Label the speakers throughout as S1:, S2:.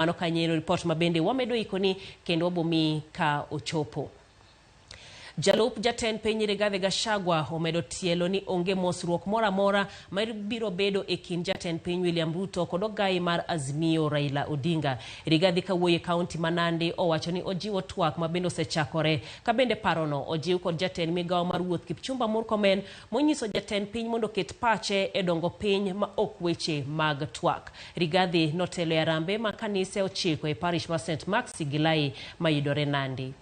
S1: Mano kanyero report mabende wamedo ikoni kendo wabomi ka ochopo. Jalup jatend piny Rigathi Gachagua omedo tielo ni onge mosruok mora mora mar biro bedo e kin jatend piny William Ruto kod ogai mar Azimio Raila Odinga. Rigathi kawuoyo e kaunti ma Nandi owacho ni ojiwo twak mabende osechakore. Ka bende parono ojiw kod jatend migawo mar wuoth Kipchumba Murkomen monyiso jatend piny mondo ket pache e dongo piny ma ok weche mag twak. Rigathi notelo e rambe ma kanisa ochiko e parish ma St. Mark's Sigilai mayudore Nandi.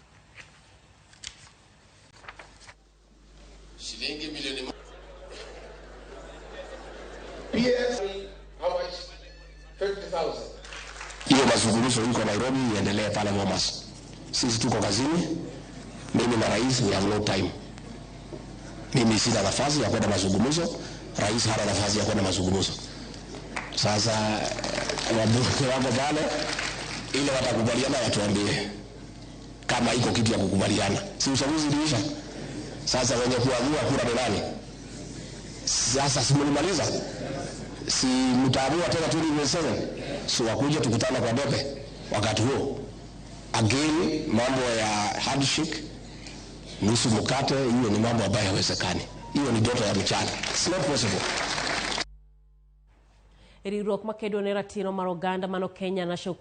S2: Shilingi milioni PS, how much? 50,000.
S3: Hiyo mazungumzo yuko Nairobi iendelee pale Bomas. Sisi tuko kazini. Mimi na rais we have no time. Mimi sina nafasi ya kwenda mazungumzo, rais hana nafasi ya kwenda mazungumzo. Sasa wako pale ile watakubaliana watuambie kama iko kitu ya kukubaliana. Si uchaguzi uliisha. Sasa wenye kuamua kura ni nani? Sasa simulimaliza. Si mtaamua tena 2027. So wakuje tukutana kwa debe wakati huo. Again mambo ya handshake, nusu mkate, hiyo ni mambo ambayo hayawezekani. Hiyo ni ndoto ya mchana. It's not possible.
S1: Riwruok makedo ne ratiro mar oganda mano Kenya National